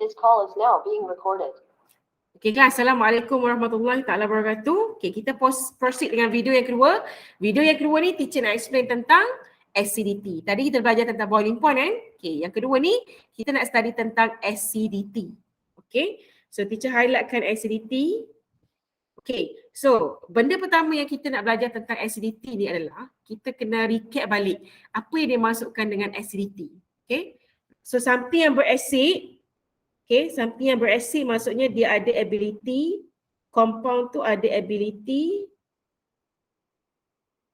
This call is now being recorded. Okay kelas, Assalamualaikum warahmatullahi ta'ala wabarakatuh. Okay, kita proceed dengan video yang kedua. Video yang kedua ni teacher nak explain tentang acidity. Tadi kita belajar tentang boiling point kan. Okay, yang kedua ni kita nak study tentang acidity. Okay, so teacher highlightkan acidity. Okay, so benda pertama yang kita nak belajar tentang acidity ni adalah kita kena recap balik apa yang dimasukkan dengan acidity. Okay, so something yang beracid, okay, something yang beracid maksudnya dia ada ability, compound tu ada ability,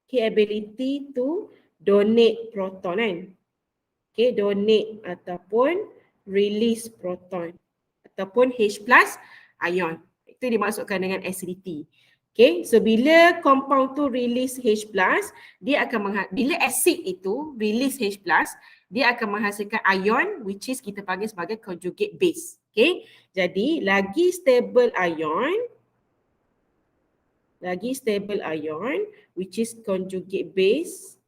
okay, ability to donate proton kan. Okay, donate ataupun release proton ataupun H plus ion. Itu dimasukkan dengan acidity. Okay, so bila compound tu release H plus, dia akan bila acid itu release H plus, dia akan menghasilkan ion which is kita panggil sebagai conjugate base. Okay, jadi lagi stable ion which is conjugate base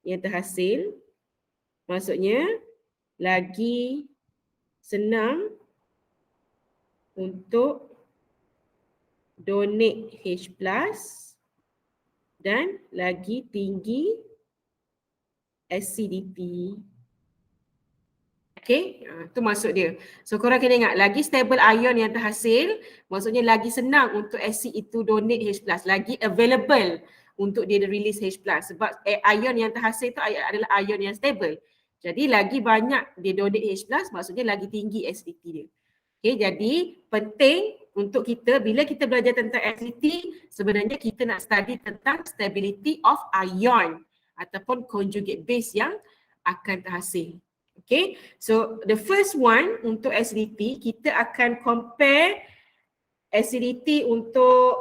yang terhasil, maksudnya lagi senang untuk donate H plus dan lagi tinggi acidity. Okay, itu maksud dia. So korang kena ingat, lagi stable ion yang terhasil, maksudnya lagi senang untuk acid itu donate H plus, lagi available untuk dia release H plus. Sebab ion yang terhasil itu adalah ion yang stable. Jadi lagi banyak dia donate H plus, maksudnya lagi tinggi acidity dia. Okay, jadi penting untuk kita bila kita belajar tentang acidity, sebenarnya kita nak study tentang stability of ion ataupun conjugate base yang akan terhasil. Okay, so the first one untuk acidity, kita akan compare acidity untuk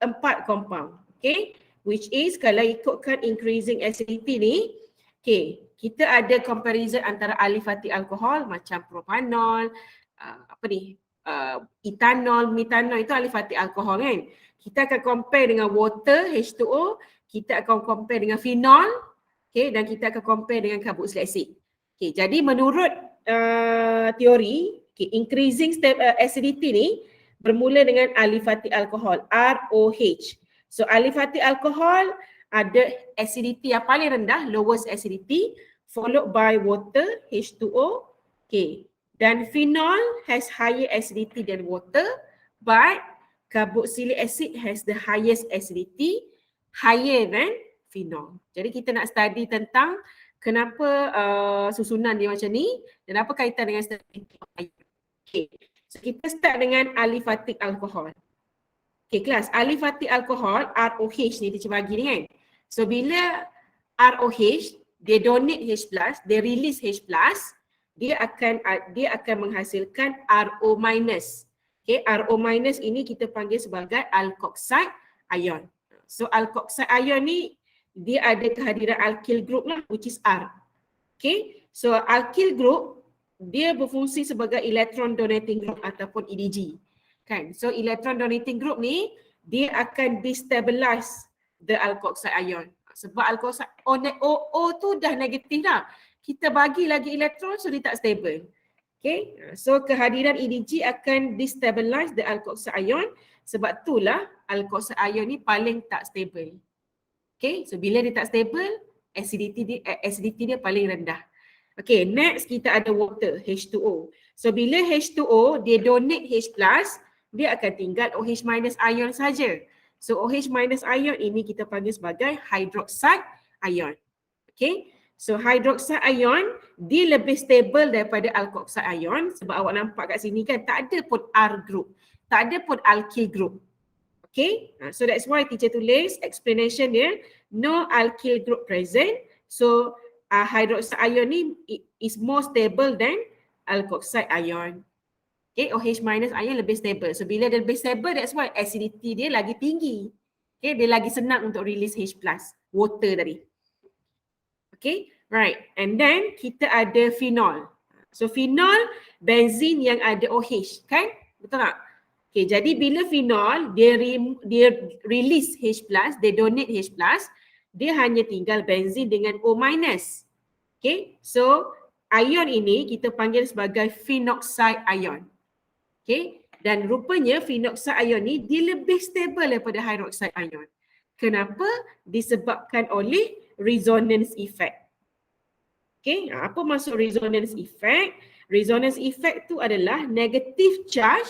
4 compound. Okay, which is kalau ikutkan increasing acidity ni, okay, kita ada comparison antara aliphatic alcohol macam propanol, ethanol, methanol, itu aliphatic alcohol kan. Kita akan compare dengan water, H2O, kita akan compare dengan phenol, okay, dan kita akan compare dengan carboxylic acid. Okay, jadi menurut teori, okay, increasing acidity ni bermula dengan aliphatic alcohol, ROH. So aliphatic alcohol ada acidity yang paling rendah, lowest acidity, followed by water, H2O, okay. Dan phenol has higher acidity than water, but carboxylic acid has the highest acidity, higher than phenol. Jadi kita nak study tentang kenapa susunan dia macam ni dan apa kaitan dengan stability of ion. Okay, so kita start dengan aliphatic alcohol. Okay kelas, aliphatic alcohol, ROH ni dia bagi ni kan. So bila ROH, dia donate H plus, dia release H plus, dia akan menghasilkan RO minus. Okay, RO minus ini kita panggil sebagai alkoxide ion. So alkoxide ion ni dia ada kehadiran alkyl group lah, which is R. Okay, so alkyl group dia berfungsi sebagai electron donating group ataupun EDG. Kan? So electron donating group ni dia akan destabilize the alkoxide ion. Sebab alkoxide O tu dah negatif dah. Kita bagi lagi elektron so dia tak stable. Okay, so kehadiran EDG akan destabilize the alkoxide ion, sebab itulah alkoxide ion ni paling tak stable. Okay, so bila dia tak stable, acidity dia paling rendah. Okay, next kita ada water, H2O. So bila H2O dia donate H plus, dia akan tinggal OH minus ion saja. So OH minus ion ini kita panggil sebagai hydroxide ion. Okay, so hydroxide ion dia lebih stable daripada alkoxide ion, sebab awak nampak kat sini kan tak ada pun R group, tak ada pun alkyl group. Okay, so that's why teacher tulis explanation dia, no alkyl group present. So hydroxide ion ni is more stable than alkoxide ion. Okay, OH minus ion lebih stable. So bila dia lebih stable, that's why acidity dia lagi tinggi. Okay, dia lagi senang untuk release H plus, water tadi. Okay, right. And then kita ada phenol. So phenol, benzene yang ada OH, kan? Betul tak? Okay, jadi bila phenol, dia release H plus, dia donate H plus, dia hanya tinggal benzene dengan O minus. Okay, so ion ini kita panggil sebagai phenoxide ion. Okay, dan rupanya phenoxide ion ni dia lebih stable daripada hydroxide ion. Kenapa? Disebabkan oleh resonance effect. Okay, apa maksud resonance effect? Resonance effect tu adalah negative charge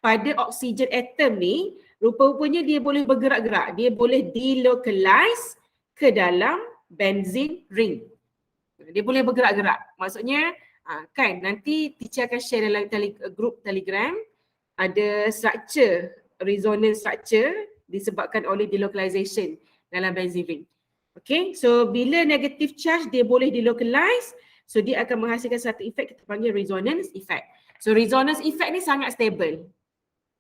pada oksigen atom ni, rupa-rupanya dia boleh bergerak-gerak. Dia boleh delocalize ke dalam benzene ring. Dia boleh bergerak-gerak. Maksudnya kan nanti teacher akan share dalam group Telegram ada structure, resonance structure disebabkan oleh delocalization dalam benzene ring. Okay, so bila negative charge dia boleh delocalize, so dia akan menghasilkan satu efek kita panggil resonance effect. So resonance effect ni sangat stable.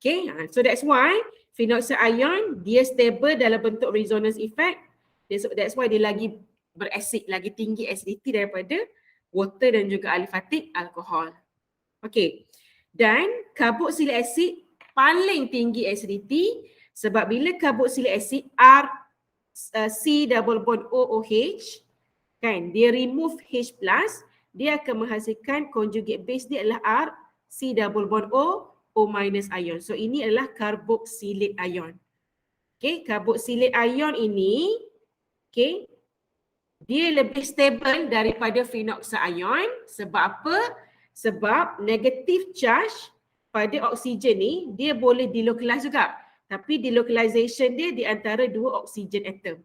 Okay, so that's why phenoxide ion dia stable dalam bentuk resonance effect. That's why dia lagi berasid, lagi tinggi acidity daripada water dan juga aliphatic alcohol. Okay, dan carboxylic acid paling tinggi acidity sebab bila carboxylic acid C double bond OOH kan, dia remove H plus, dia akan menghasilkan conjugate base dia adalah R C double bond O minus ion. So ini adalah carboxylate ion. Okay, carboxylate ion ini okay, dia lebih stable daripada phenoxide ion. Sebab apa? Sebab negative charge pada oksigen ni dia boleh delocalize juga. Tapi delocalization dia di antara dua oksigen atom.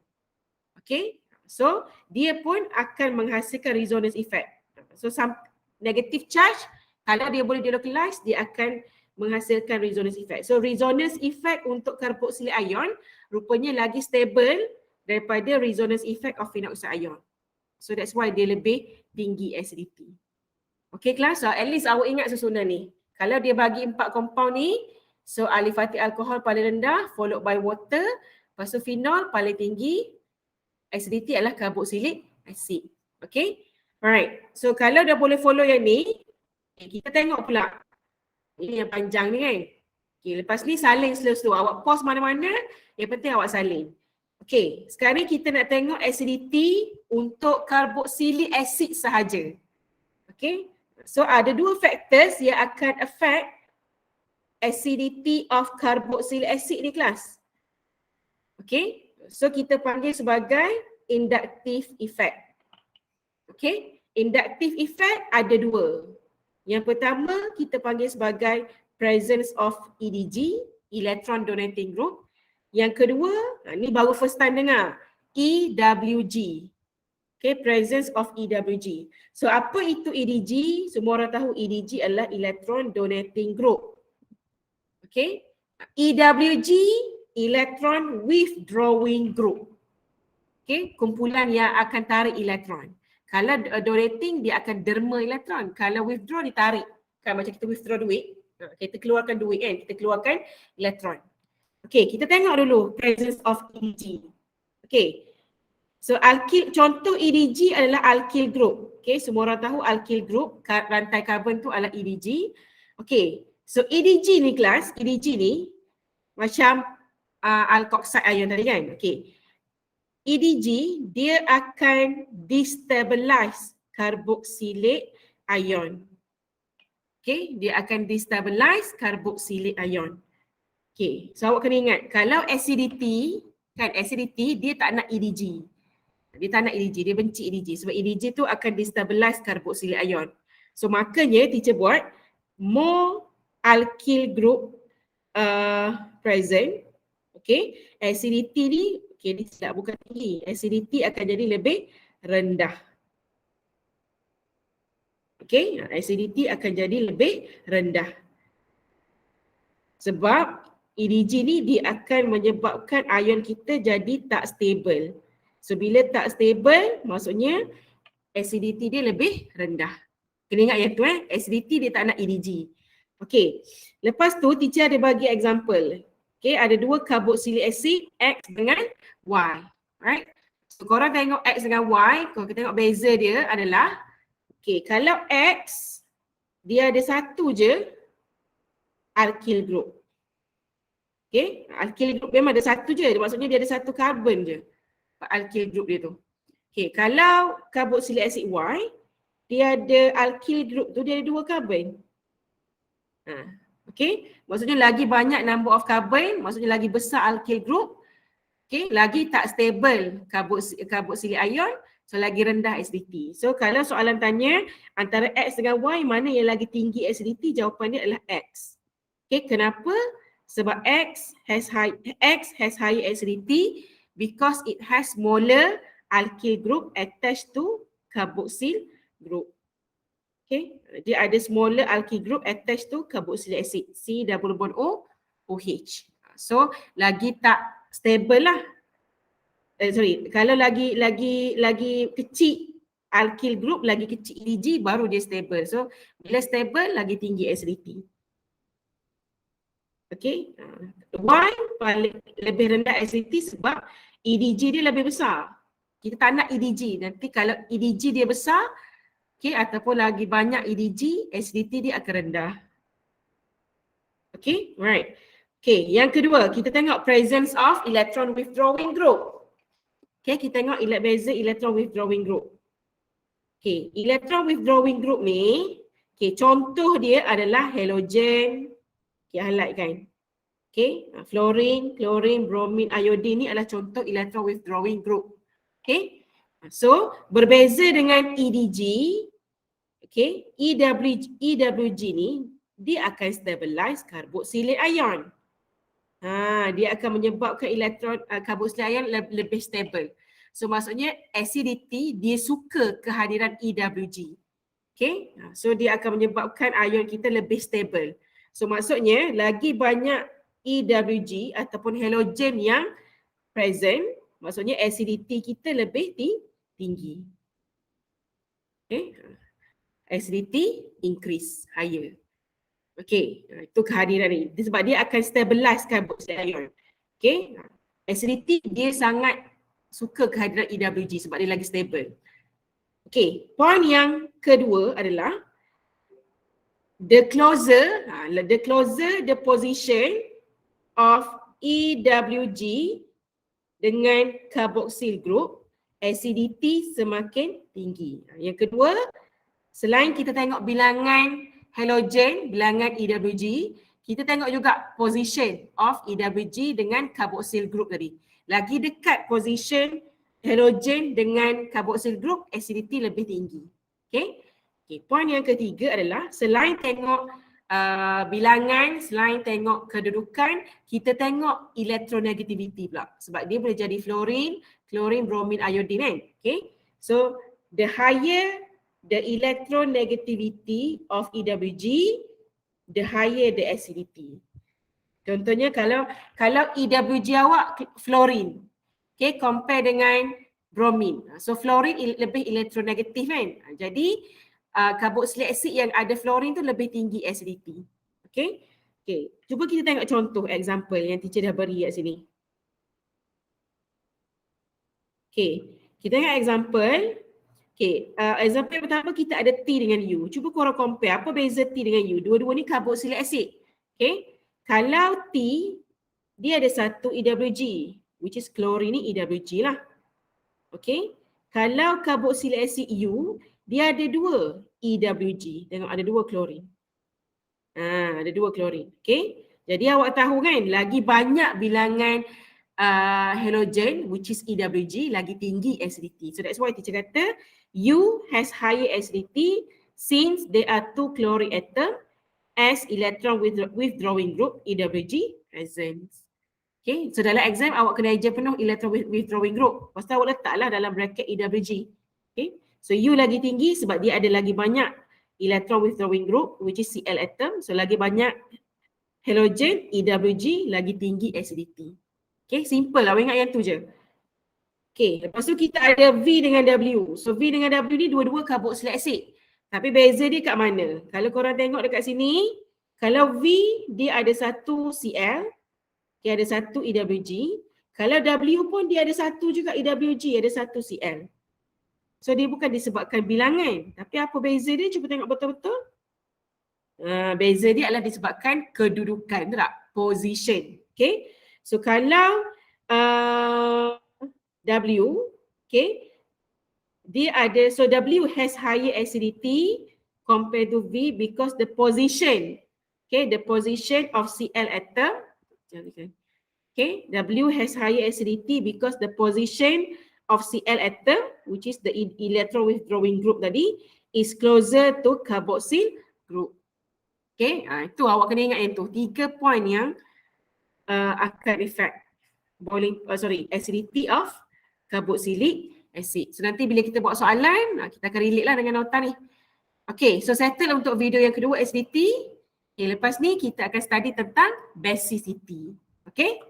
Okay, so dia pun akan menghasilkan resonance effect. So negative charge kalau dia boleh delocalize dia akan menghasilkan resonance effect. So resonance effect untuk carboxylate ion rupanya lagi stable daripada resonance effect of phenoxide ion. So that's why dia lebih tinggi acidity. Okay kelas, so at least awak ingat susunan ni. Kalau dia bagi 4 compound ni, so aliphatic alcohol paling rendah, followed by water, lepas tu phenol paling tinggi, acidity adalah carboxylic acid. Okay, alright. So kalau dah boleh follow yang ni, kita tengok pula. Ini yang panjang ni kan. Okay, lepas ni salin slow-slow. Awak pause mana-mana, yang penting awak salin. Okay, sekarang kita nak tengok acidity untuk carboxylic acid sahaja. Okay, so ada dua factors yang akan affect acidity of carboxylic acid ni kelas. Okay, so kita panggil sebagai inductive effect. Okay, inductive effect ada dua. Yang pertama kita panggil sebagai presence of EDG, electron donating group. Yang kedua, ni baru first time dengar, EWG. Okay, presence of EWG. So apa itu EDG? Semua orang tahu EDG adalah electron donating group. Okay, EWG, electron withdrawing group. Okay, kumpulan yang akan tarik elektron. Kalau donating dia akan derma elektron. Kalau withdraw ditarik. Kan macam kita withdraw duit, kita keluarkan duit kan, kita keluarkan elektron. Okay, kita tengok dulu presence of EDG. Okay, so alkyl, contoh EDG adalah alkyl group. Okay, semua orang tahu alkyl group, rantai karbon tu adalah EDG. Okay, so EDG ni kelas, EDG ni macam alkoxide ion tadi kan. Okay, EDG dia akan destabilize carboxylate ion. Okay, dia akan destabilize carboxylate ion. Okay, so awak kena ingat kalau acidity, kan acidity dia tak nak EDG. Dia tak nak EDG, dia benci EDG sebab EDG tu akan destabilize carboxylate ion. So makanya teacher buat more alkyl group present. Okay, acidity ni, okay ni silap bukan tinggi, acidity akan jadi lebih rendah. Okay, acidity akan jadi lebih rendah. Sebab EDG ni dia akan menyebabkan ion kita jadi tak stable. So bila tak stable, maksudnya acidity dia lebih rendah. Kena ingat yang tu acidity dia tak nak EDG. Okay, lepas tu teacher ada bagi example. Okay, ada dua carboxylic acid X dengan Y. Right? So korang tengok X dengan Y, kalau kita tengok beza dia adalah, okay, kalau X dia ada satu je alkyl group. Okay, alkyl group memang ada satu je, maksudnya dia ada satu karbon je alkyl group dia tu. Okay, kalau carboxylic acid Y, dia ada alkyl group tu, dia ada 2 carbon. Okay, maksudnya lagi banyak number of carbon, maksudnya lagi besar alkyl group. Okay, lagi tak stable carboxylic ion, so lagi rendah acidity. So kalau soalan tanya antara X dengan Y mana yang lagi tinggi acidity, jawapan dia adalah X. Okay, kenapa? Sebab X has higher acidity because it has smaller alkyl group attached to carboxyl group. Okay, dia ada smaller alkyl group attached to carboxylic acid, C double bond O, OH. So lagi tak stable lah. Kalau lagi kecil alkyl group, lagi kecil EDG, baru dia stable. So bila stable lagi tinggi acidity. Okay, Y paling lebih rendah acidity sebab EDG dia lebih besar. Kita tak nak EDG. Nanti kalau EDG dia besar, okay, ataupun lagi banyak EDG, acidity dia akan rendah. Okay, right. Okay, yang kedua, kita tengok presence of electron withdrawing group. Okay, kita tengok beza electron withdrawing group. Okay, electron withdrawing group ni, okay, contoh dia adalah halogen. Okay, highlight kan. Okay, fluorine, chlorine, bromine, iodine ni adalah contoh electron withdrawing group. Okay, so berbeza dengan EDG, okay, EWG ni dia akan stabilize carboxylic ion. Dia akan menyebabkan elektron carboxylic ion lebih stable. So maksudnya acidity dia suka kehadiran EWG. Okay, so dia akan menyebabkan ion kita lebih stable. So maksudnya lagi banyak EWG ataupun halogen yang present, maksudnya acidity kita lebih tinggi. Okay, acidity increase higher. Okay, itu kehadiran ni. Sebab dia akan stabilize carboxylic ion. Okay, acidity dia sangat suka kehadiran EWG sebab dia lagi stable. Okay, point yang kedua adalah the closer the position of EWG dengan carboxyl group, acidity semakin tinggi. Yang kedua, selain kita tengok bilangan halogen, bilangan EWG, kita tengok juga position of EWG dengan carboxyl group tadi. Lagi dekat position halogen dengan carboxyl group, acidity lebih tinggi. Okay. Okay, point yang ketiga adalah selain tengok bilangan, selain tengok kedudukan, kita tengok electronegativity pula. Sebab dia boleh jadi fluorine, chlorine, bromine, iodine kan. Okay. So the higher the electronegativity of EWG, the higher the acidity. Contohnya kalau EWG awak fluorine, okay, compare dengan bromine. So fluorine lebih elektronegatif kan. Jadi carboxylic acid yang ada fluorine tu lebih tinggi acidity. Okay. Okay, cuba kita tengok contoh example yang teacher dah beri kat sini. Okay, kita tengok example. Okay, example pertama kita ada T dengan U. Cuba korang compare apa beza T dengan U. Dua-dua ni carboxylic acid. Okay, kalau T dia ada satu EWG, which is chlorine ni EWG lah. Okay, kalau carboxylic acid U dia ada dua EWG. Tengok ada dua chlorine. Ada dua chlorine. Okay, jadi awak tahu kan lagi banyak bilangan halogen which is EWG, lagi tinggi acidity. So that's why teacher kata U has higher acidity since there are two chlorine atom as electron withdrawing group EWG present. Okay, so dalam exam awak kena eja penuh electron withdrawing group. Lepas tu awak letaklah dalam bracket EWG. Okay, so U lagi tinggi sebab dia ada lagi banyak electron withdrawing group which is Cl atom. So lagi banyak halogen EWG, lagi tinggi acidity. Okay, simple lah, ingat yang tu je. Okay, lepas tu kita ada V dengan W. So V dengan W ni dua-dua carboxylic acid. Tapi beza dia kat mana? Kalau korang tengok dekat sini, kalau V dia ada satu Cl, dia ada satu EWG. Kalau W pun dia ada satu juga EWG, ada satu Cl. So dia bukan disebabkan bilangan. Tapi apa beza dia? Cuba tengok betul-betul. Beza dia adalah disebabkan kedudukan, tak? Position. Okay. So kalau W, okay, dia ada, so W has higher acidity compared to V because the position, okay, the position of Cl atom, okay, W has higher acidity because the position of Cl atom, which is the electron withdrawing group tadi, is closer to carboxyl group. Okay, itu awak kena ingat yang tu, 3 point yang akan effect boiling, acidity of carboxylic acid. So nanti bila kita buat soalan, kita akan relate lah dengan nota ni. Okay, so settle untuk video yang kedua acidity. Okay, lepas ni kita akan study tentang basicity. Okay.